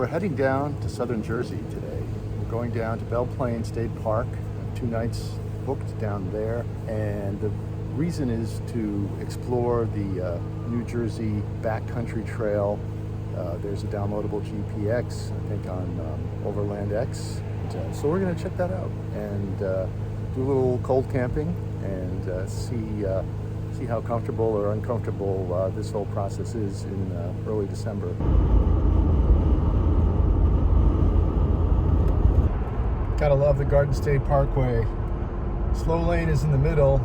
we're heading down to southern Jersey today. We're going down to Belleplain State Park. 2 nights booked down there, and the reason is to explore the New Jersey backcountry trail. There's a downloadable GPX, I think, on Overland X. So we're going to check that out and do a little cold camping and see how comfortable or uncomfortable this whole process is in early December. Gotta love the Garden State Parkway. Slow lane is in the middle.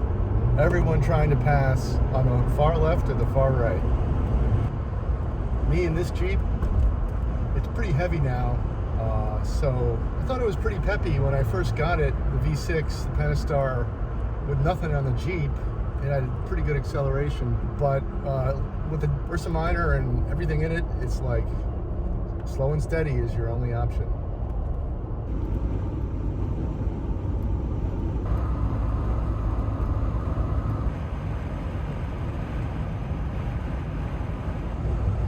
Everyone trying to pass on the far left or the far right. Me in this Jeep, it's pretty heavy now. So I thought it was pretty peppy when I first got it, the V6, the Pentastar, with nothing on the Jeep. It had pretty good acceleration, but with the Ursa Minor and everything in it, it's like slow and steady is your only option.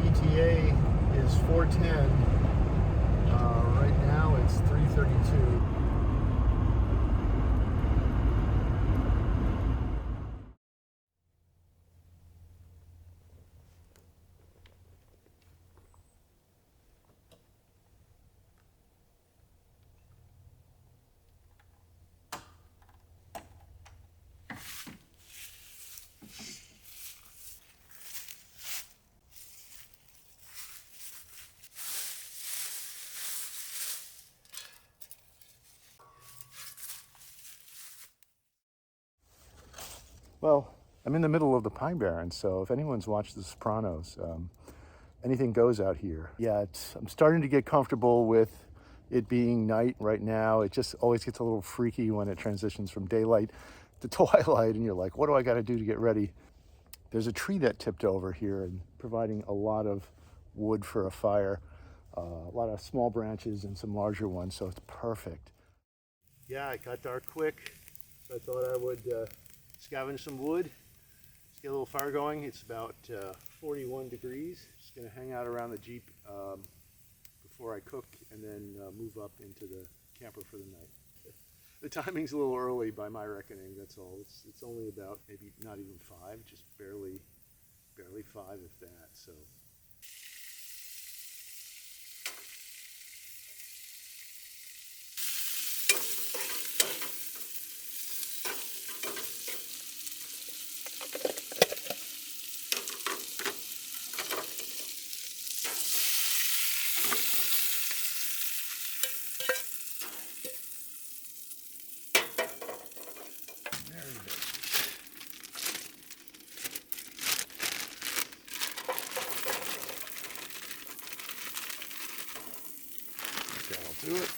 ETA is 4:10. Right now it's 3:32. Well, I'm in the middle of the Pine Barrens, so if anyone's watched The Sopranos, anything goes out here. Yeah, I'm starting to get comfortable with it being night right now. It just always gets a little freaky when it transitions from daylight to twilight, and you're like, what do I got to do to get ready? There's a tree that tipped over here and providing a lot of wood for a fire, a lot of small branches and some larger ones, so it's perfect. Yeah, it got dark quick, so I thought I would scavenge some wood. Let's get a little fire going. It's about 41 degrees. Just gonna hang out around the Jeep before I cook and then move up into the camper for the night. The timing's a little early by my reckoning, that's all. It's only about maybe not even 5, just barely 5 if that, so. That'll do it.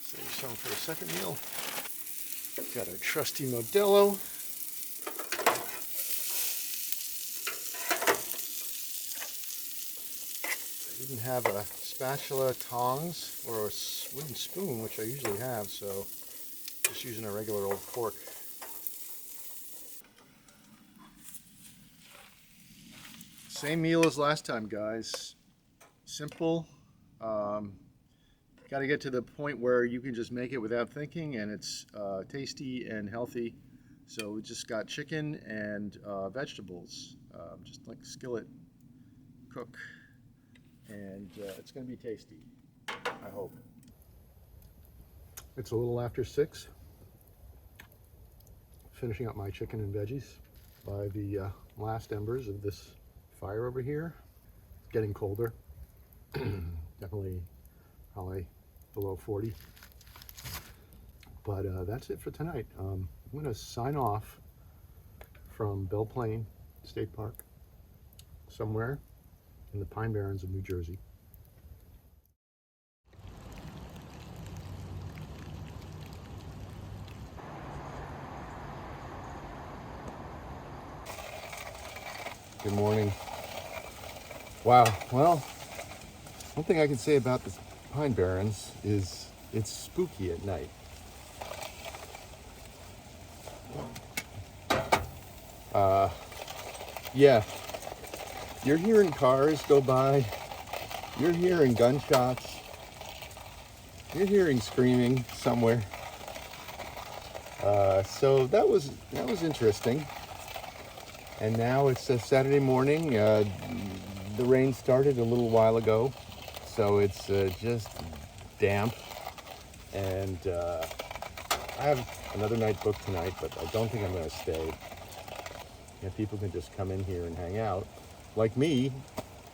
Save some for a second meal. Got our trusty Modelo. I didn't have a spatula, tongs, or a wooden spoon, which I usually have, so just using a regular old fork. Same meal as last time, guys. Simple. Got to get to the point where you can just make it without thinking, and it's tasty and healthy. So we just got chicken and vegetables, just like skillet cook, and it's going to be tasty, I hope. It's a little after 6. Finishing up my chicken and veggies by the last embers of this fire over here. It's getting colder. Definitely probably below 40. But that's it for tonight. I'm going to sign off from Belleplain State Park, somewhere in the Pine Barrens of New Jersey. Good morning. Wow, well, one thing I can say about the Pine Barrens is it's spooky at night. Yeah, you're hearing cars go by, You're hearing gunshots. You're hearing screaming somewhere. So that was interesting. And now it's a Saturday morning. The rain started a little while ago, so it's just damp. And I have another night booked tonight, but I don't think I'm going to stay. People can just come in here and hang out. Like me,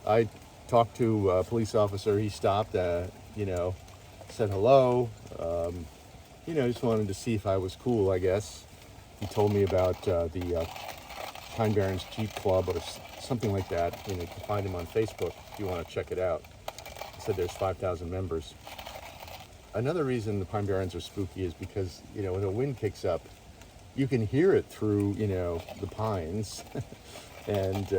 I talked to a police officer. He stopped, said hello. Just wanted to see if I was cool, I guess. He told me about the Pine Barrens Jeep Club or something like that. You can find him on Facebook if you want to check it out. He said there's 5,000 members. Another reason the Pine Barrens are spooky is because, when the wind kicks up, you can hear it through, the pines. And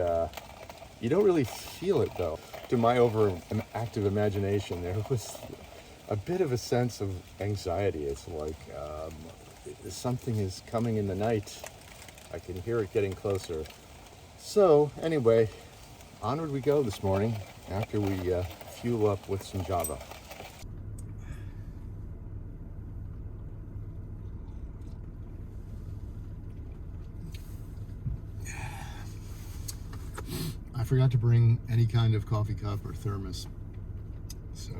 you don't really feel it, though. To my overactive imagination, there was a bit of a sense of anxiety. It's like something is coming in the night. I can hear it getting closer. So anyway, onward we go this morning after we fuel up with some Java. I forgot to bring any kind of coffee cup or thermos. So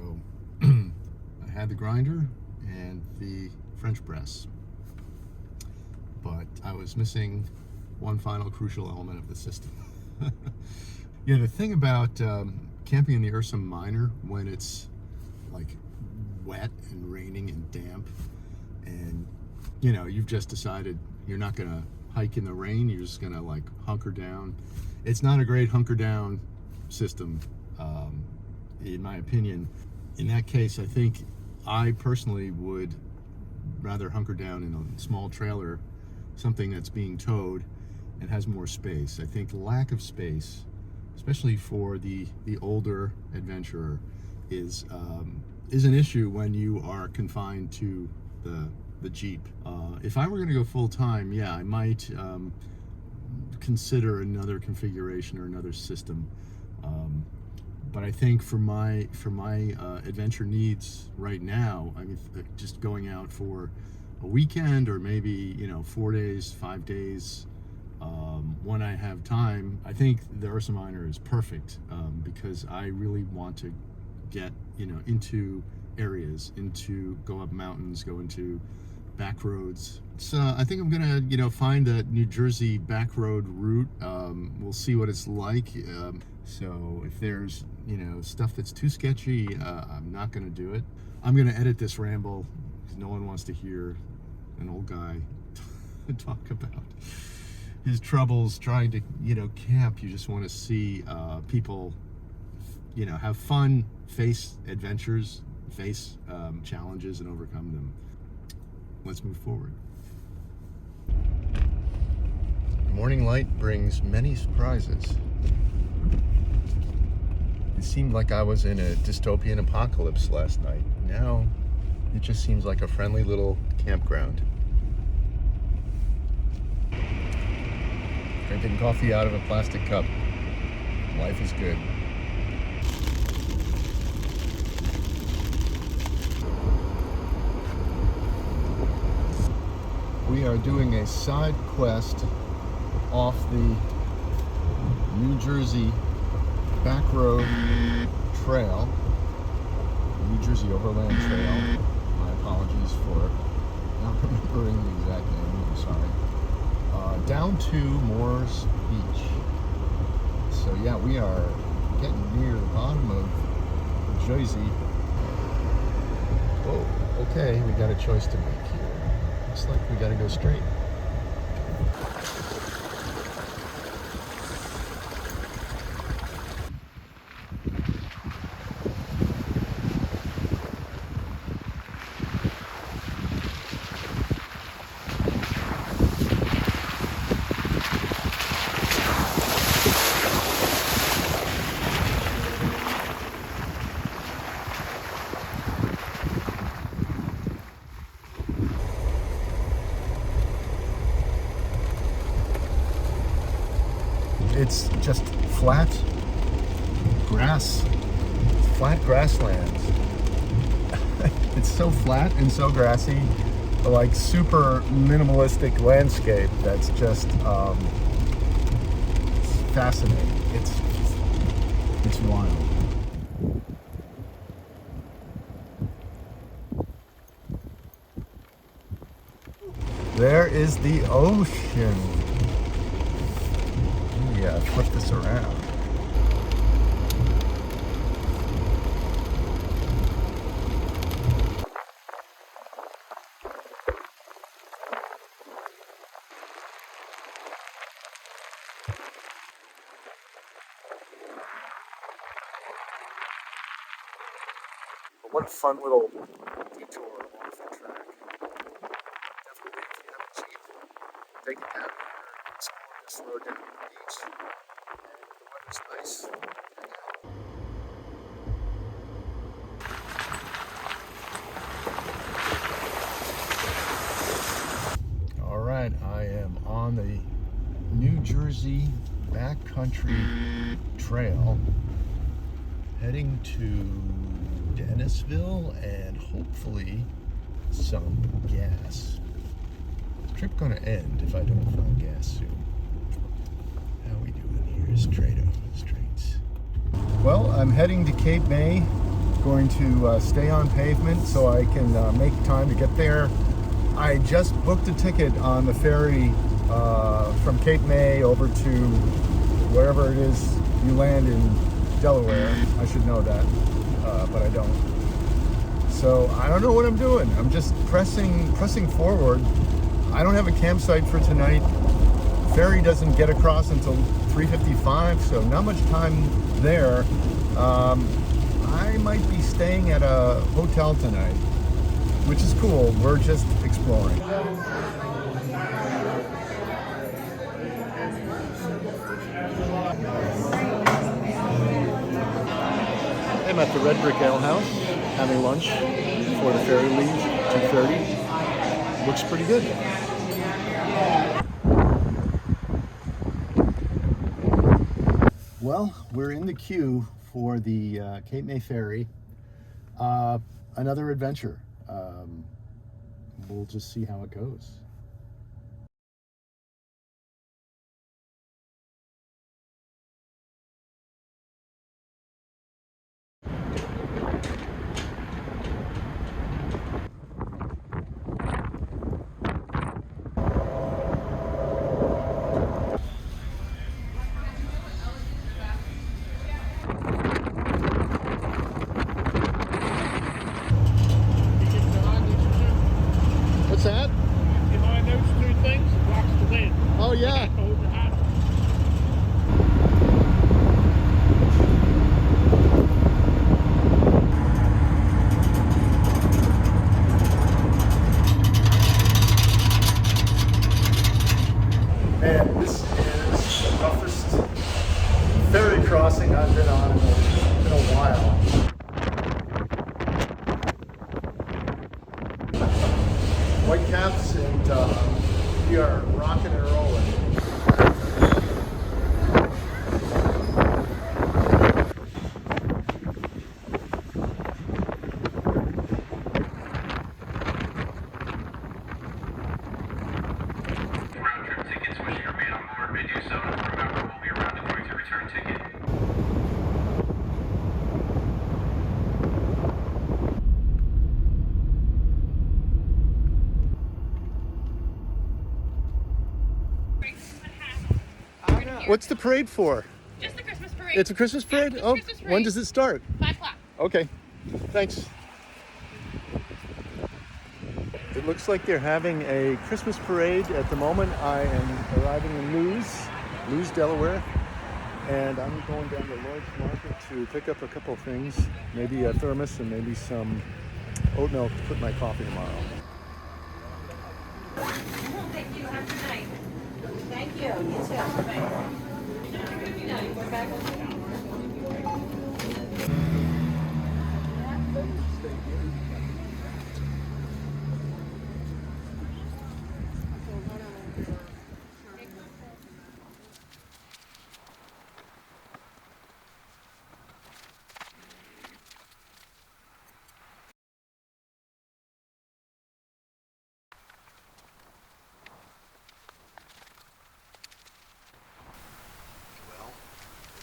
I had the grinder and the French press, but I was missing one final crucial element of the system. The thing about camping in the Ursa Minor when it's like wet and raining and damp, and you've just decided you're not gonna hike in the rain, you're just gonna like hunker down. It's not a great hunker down system, in my opinion. In that case, I think I personally would rather hunker down in a small trailer, something that's being towed and has more space. I think lack of space, especially for the older adventurer, is an issue when you are confined to the Jeep. If I were going to go full time, yeah, I might consider another configuration or another system. But I think for my adventure needs right now, I mean, just going out for a weekend or maybe 4 days, 5 days, when I have time, I think the Ursa Minor is perfect, because I really want to get into areas, go up mountains, go into back roads. So I think I'm gonna find that New Jersey back road route. We'll see what it's like. So if there's stuff that's too sketchy, I'm not gonna do it. I'm gonna edit this ramble because no one wants to hear an old guy talk about his troubles trying to camp. You just want to see people have fun, face adventures, face challenges, and overcome them. Let's move forward. Morning light brings many surprises. It seemed like I was in a dystopian apocalypse last night. Now it just seems like a friendly little campground. Drinking coffee out of a plastic cup. Life is good. We are doing a side quest off the New Jersey back road trail, New Jersey Overland Trail. My apologies for not remembering the exact name, I'm sorry. Down to Moores Beach. So yeah, we are getting near the bottom of Jersey. Whoa, okay, we got a choice to make here. Looks like we gotta go straight. It's just flat grass, flat grasslands. It's so flat and so grassy, like super minimalistic landscape that's just fascinating. It's wild. There is the ocean. Yeah, flip this around. What a fun little detour along the track. Definitely, if you have a Jeep, take it down here, explore this road down to the beach, and the weather's nice. All right, I am on the New Jersey backcountry trail, heading to Dennisville and hopefully some gas. Trip gonna end if I don't find gas soon. How we doing here? Straight over the streets. Well, I'm heading to Cape May. Going to stay on pavement so I can make time to get there. I just booked a ticket on the ferry from Cape May over to wherever it is you land in Delaware. I should know that, but I don't. So I don't know what I'm doing. I'm just pressing forward. I don't have a campsite for tonight. Ferry doesn't get across until 3:55, so not much time there. I might be staying at a hotel tonight, which is cool. We're just exploring. I'm at the Red Brick Ale House having lunch before the ferry leaves at 2:30. Looks pretty good. Well, we're in the queue for the Cape May ferry. Another adventure. We'll just see how it goes. What's that? Behind those two things, it blocks the wind. Oh yeah. Hold your hand. And this is the roughest ferry crossing I've been on in a while. White caps, and we are rocking and rolling. What's the parade for? Just the Christmas parade. It's a Christmas parade? Yeah, Oh, Christmas parade. when does it start? 5 o'clock. Okay, thanks. It looks like they're having a Christmas parade at the moment. I am arriving in Lewes, Delaware, and I'm going down to Lloyd's Market to pick up a couple of things, maybe a thermos and maybe some oat milk to put in my coffee tomorrow. Thank you. Have a good night. Thank you. You too. Bye. Good night. We're back on.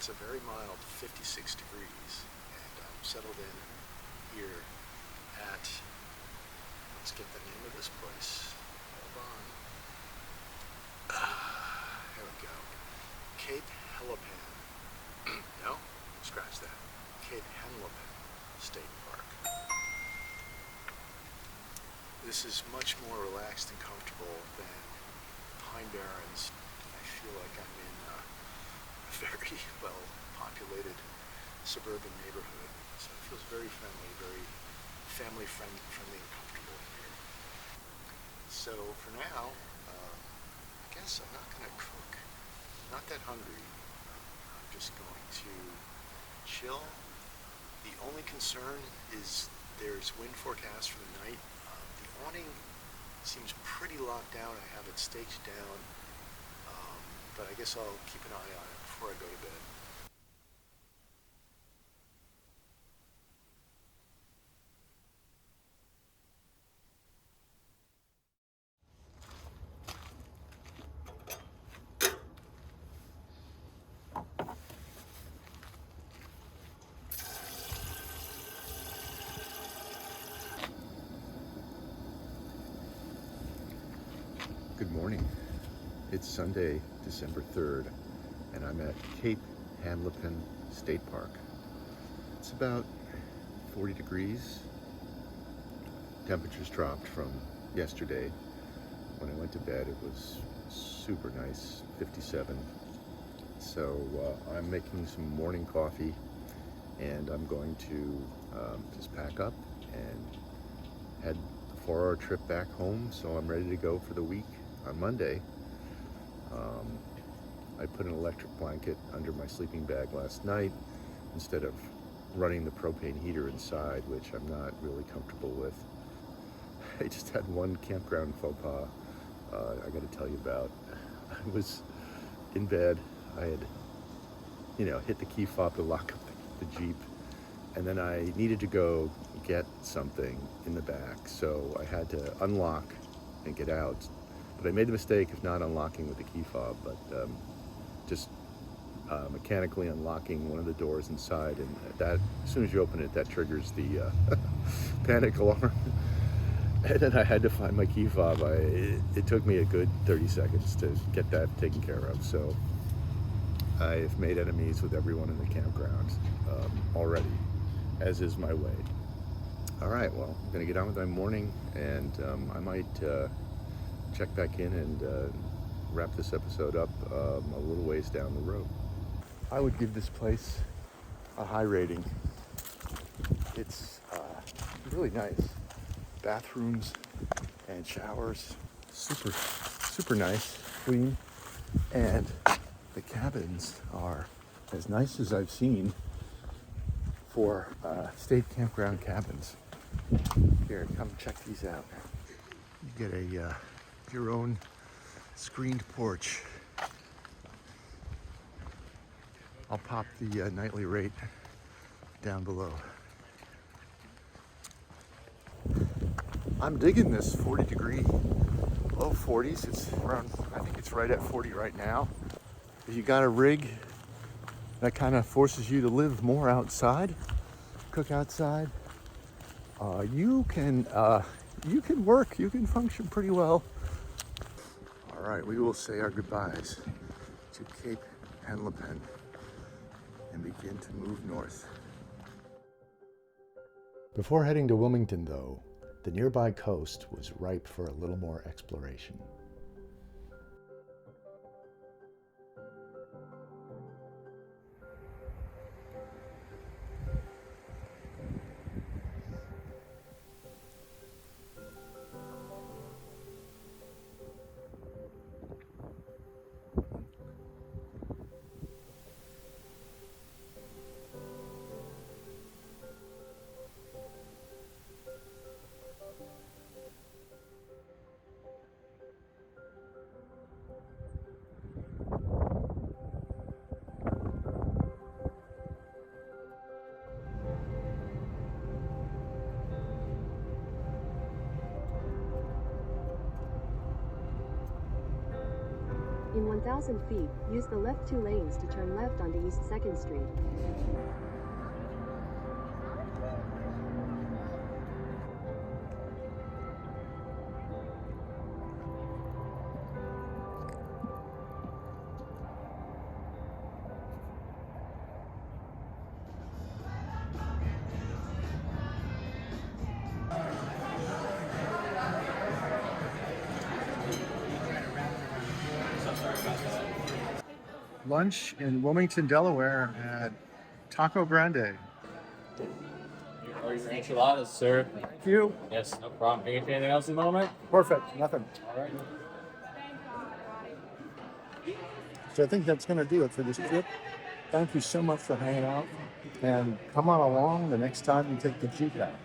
It's a very mild 56 degrees, and I'm settled in here at, let's get the name of this place. Hold on. Here we go. Cape Henlopen. No? Scratch that. Cape Henlopen State Park. This is much more relaxed and comfortable than Pine Barrens. I feel like I'm in a very well-populated suburban neighborhood. So it feels very friendly, very family-friendly and comfortable here. So for now, I guess I'm not going to cook. Not that hungry. I'm just going to chill. The only concern is there's wind forecast for the night. The awning seems pretty locked down. I have it staked down, but I guess I'll keep an eye on it before I go to bed. Good morning. It's Sunday, December 3rd, and I'm at Cape Henlopen State Park. It's about 40 degrees. Temperatures dropped from yesterday. When I went to bed, it was super nice, 57. So I'm making some morning coffee, and I'm going to just pack up and head a 4-hour trip back home, so I'm ready to go for the week. On Monday, I put an electric blanket under my sleeping bag last night instead of running the propane heater inside, which I'm not really comfortable with. I just had one campground faux pas I got to tell you about. I was in bed. I had, hit the key fob to lock up the Jeep, and then I needed to go get something in the back, so I had to unlock and get out. But I made the mistake of not unlocking with the key fob, but just mechanically unlocking one of the doors inside, and that, as soon as you open it, that triggers the panic alarm. And then I had to find my key fob. It took me a good 30 seconds to get that taken care of. So I've made enemies with everyone in the campground already, as is my way. All right, well, I'm gonna get on with my morning, and I might check back in and wrap this episode up a little ways down the road. I would give this place a high rating. It's really nice. Bathrooms and showers, super nice, clean, and the cabins are as nice as I've seen for state campground cabins. Here, come check these out. You get your own screened porch. I'll pop the nightly rate down below. I'm digging this 40-degree, low 40s. It's around, I think it's right at 40 right now. If you got a rig that kind of forces you to live more outside, cook outside, you can work, you can function pretty well. All right, we will say our goodbyes to Cape Henlopen and begin to move north. Before heading to Wilmington, though, the nearby coast was ripe for a little more exploration. In 1,000 feet, use the left 2 lanes to turn left onto East 2nd Street. Lunch in Wilmington, Delaware at Taco Grande. Or your enchiladas, sir. Thank you. Yes, no problem. Anything else in the moment? Perfect. Nothing. All right. So I think that's going to do it for this trip. Thank you so much for hanging out. And come on along the next time you take the Jeep out.